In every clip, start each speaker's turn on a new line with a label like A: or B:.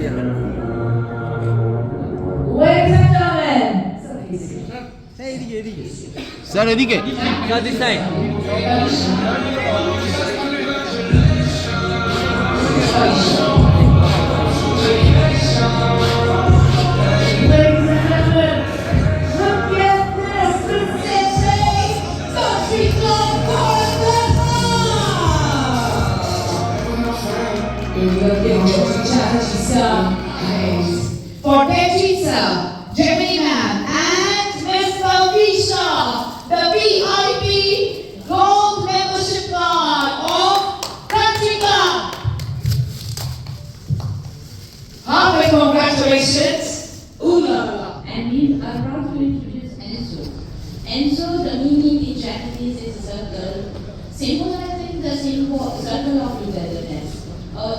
A: Ladies and gentlemen,
B: sir এদিকে
C: this side.
A: look at this. This is a Country Club for Techica, Gemini Man, and Miss Alvisha, the VIP Gold Membership Card of Country Club. Heartfelt congratulations. Ooh la la.
D: And we are proud to introduce Enzo. Enzo, the meaning in Japanese is circle, symbolizing the circle of togetherness.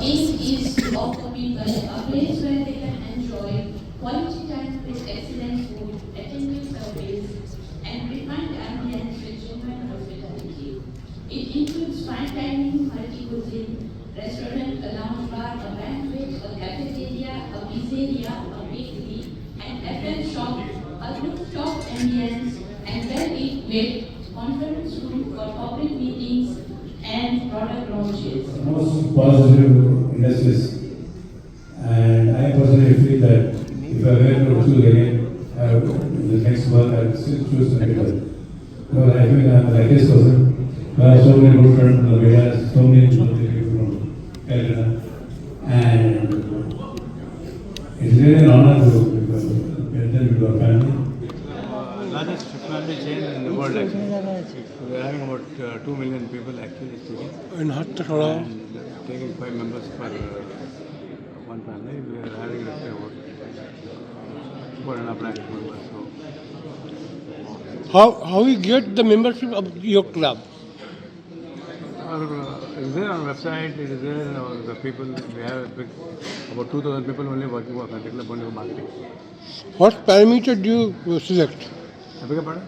D: Aim is to offer people a place where they can enjoy quality time with excellent food, attentive service, and refined ambience with genuine hospitality. It includes fine dining, multi-cuisine, restaurant, a lounge bar, a banquet, a cafeteria, a pizzeria, a bakery, an FM shop, a rooftop ambience, and well-equipped conference room for public meetings and product launches.
E: Most positive industries, and I personally feel that if I were to choose again, the next work I would still choose the medical. Because I think I'm like this person. I have so many good friends from the media, so many people from Kerala, and it's really an honor to get them into our family. Largest family chain in the world actually. We are having about 2 million people actually speaking. And taking 5 members per one family. We are having roughly about 4.5 lakh members. So
F: How you get the membership of your club?
E: it is there on website, it is there the people, we have about 2,000 people only working for Country Club only for marketing.
F: What parameter do you select?
E: I beg your pardon?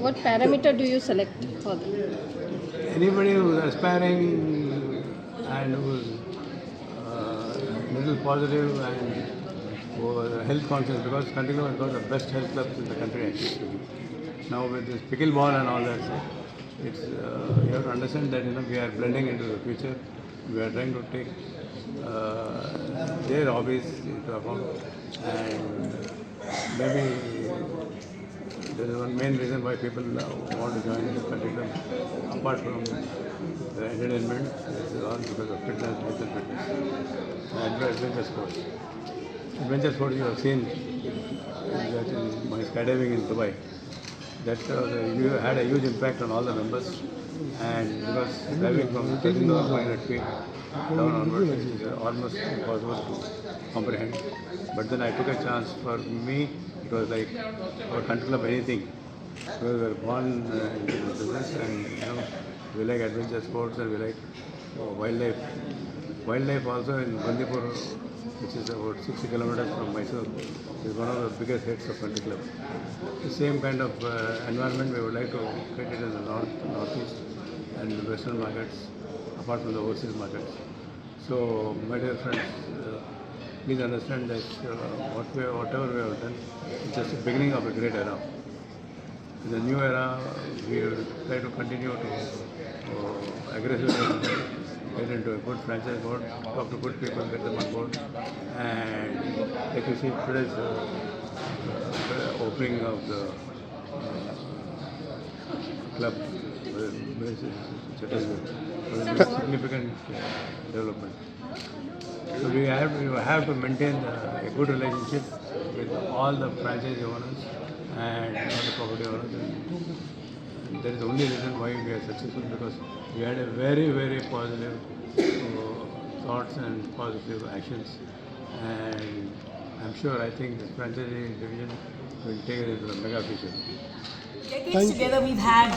G: What parameter do you select for them?
E: Anybody who is aspiring and who is little positive and who are health conscious, because Country Club has got the best health clubs in the country actually. Now with this pickleball and all that, it's you have to understand that we are blending into the future. We are trying to take their hobbies into account, and maybe there is one main reason why people want to join the Country Club, apart from the entertainment, it's all because of fitness, mental fitness, and adventure sports. Adventure sports you have seen that in my skydiving in Dubai. That you had a huge impact on all the members, and because diving from 13,500 feet down onwards is almost impossible to comprehend. But then I took a chance. For me, it was like our Country Club anything. Because we were born in the business, and we like adventure sports and we like wildlife. Wildlife also in Bandipur, which is about 60 kilometers from Mysore, is one of the biggest hits of Country Club. The same kind of environment we would like to create it in the northeast and the western markets, apart from the overseas markets. So, my dear friends, please understand that whatever we have done, it's just the beginning of a great era. In the new era, we will try to continue to aggressively get into a good franchise board, talk to good people, get them on board, and like you see today's opening of the club with Chhattisgarh was a significant development. So we have to maintain a good relationship with all the franchise owners and all the property owners. And that is the only reason why we are successful, because we had a very, very positive thoughts and positive actions. And I'm sure, I think this franchising division will take it into the mega future.
H: Decades together, we've had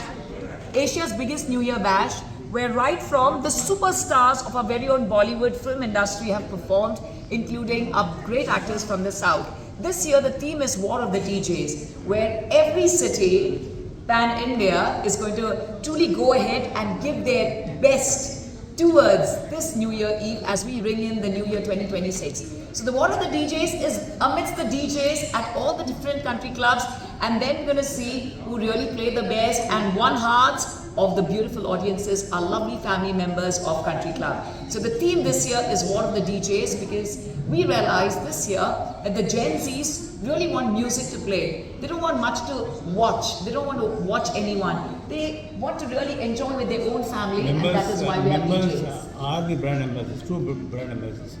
H: Asia's biggest New Year bash, where right from the superstars of our very own Bollywood film industry have performed, including our great actors from the South. This year, the theme is War of the DJs, where every city, pan-India, is going to truly go ahead and give their best towards this New Year Eve as we ring in the New Year 2026. So the War of the DJs is amidst the DJs at all the different country clubs, and then we're going to see who really play the best and won hearts of the beautiful audiences, our lovely family members of Country Club. So the theme this year is War of the DJs, because we realized this year that the Gen Zs really want music to play. They don't want much to watch. They don't want to watch anyone. They want to really enjoy with their own family, and that is why we have DJs.
E: Are the brand ambassadors, true brand ambassadors.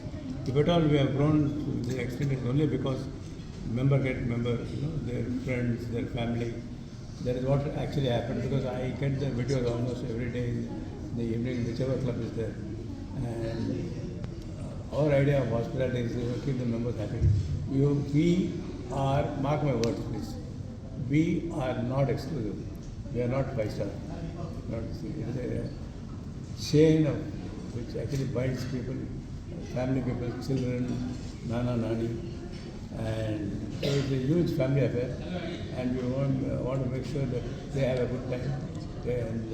E: If at all we have grown to the extent, it's only because member, their friends, their family. That is what actually happened, because I get the videos almost every day in the evening, whichever club is there. And our idea of hospitality is to keep the members happy. We are, mark my words please, we are not exclusive. We are not 5-star. It is a chain of which actually binds people, family people, children, nana, nani, and so it's a huge family affair, and we want to make sure that they have a good time. And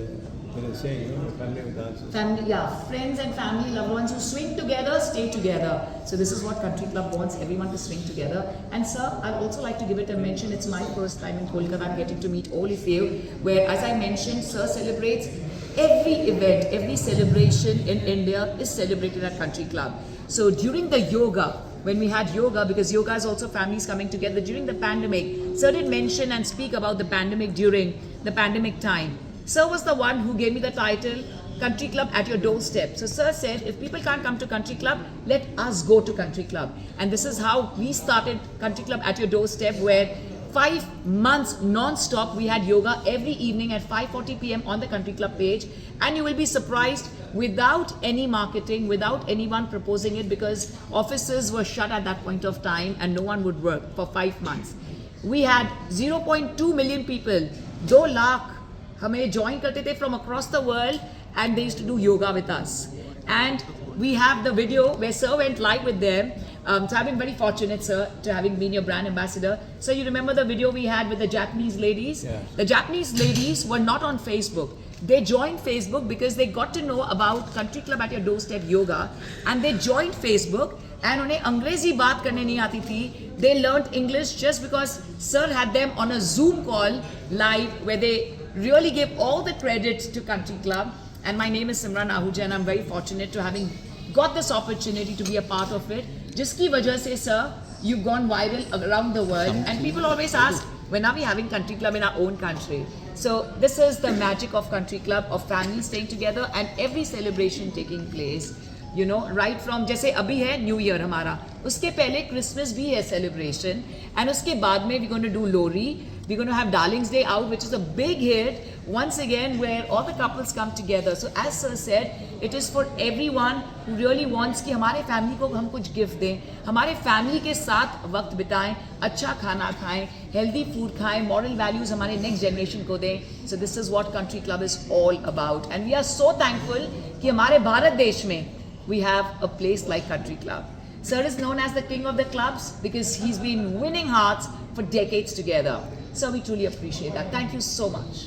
E: there is a saying, family with us.
H: Family, yeah, friends and family, loved ones who swing together, stay together. So this is what Country Club wants, everyone to swing together. And sir, I'd also like to give it a mention. It's my first time in Kolkata. I'm getting to meet all of you, where, as I mentioned, sir celebrates every event, every celebration in India is celebrated at Country Club. So during the yoga, when we had yoga, because yoga is also families coming together during the pandemic, sir did mention and speak about the pandemic during the pandemic time. Sir was the one who gave me the title Country Club at your doorstep. So sir said, if people can't come to Country Club, let us go to Country Club. And this is how we started Country Club at your doorstep, where 5 months non-stop we had yoga every evening at 5:40 p.m. on the Country Club page. And you will be surprised, without any marketing, without anyone proposing it, because offices were shut at that point of time and no one would work for 5 months. We had 0.2 million people, 2 lakh हमें join करते थे from across the world, and they used to do yoga with us. And we have the video where sir went live with them. So I've been very fortunate, sir, to having been your brand ambassador. So you remember the video we had with the Japanese ladies?
E: Yeah.
H: The Japanese ladies were not on Facebook. They joined Facebook because they got to know about Country Club at your doorstep yoga, and they joined Facebook. And उन्हें अंग्रेजी बात करने नहीं आती थी. They learned English just because sir had them on a Zoom call live, where they really gave all the credit to Country Club. And my name is Simran Ahuja, and I'm very fortunate to having got this opportunity to be a part of it. जिसकी वजह से, sir, you've gone viral around the world, and people always ask, when are we having Country Club in our own country? So this is the magic of Country Club, of families staying together and every celebration taking place. You know, right from, जैसे अभी है New Year हमारा, उसके पहले Christmas भी है celebration, and उसके बाद में we're going to do Lori. We're going to have Darling's Day Out, which is a big hit once again, where all the couples come together. So as sir said, it is for everyone who really wants कि हमारे family को हम कुछ gift दें, हमारे family के साथ वक्त बिताएं, अच्छा खाना खाएं, healthy food खाएं, moral values हमारे next generation को दें. So this is what Country Club is all about, and we are so thankful कि हमारे भारत देश में we have a place like Country Club. Sir is known as the king of the clubs because he's been winning hearts for decades together. So we truly appreciate that. Thank you so much.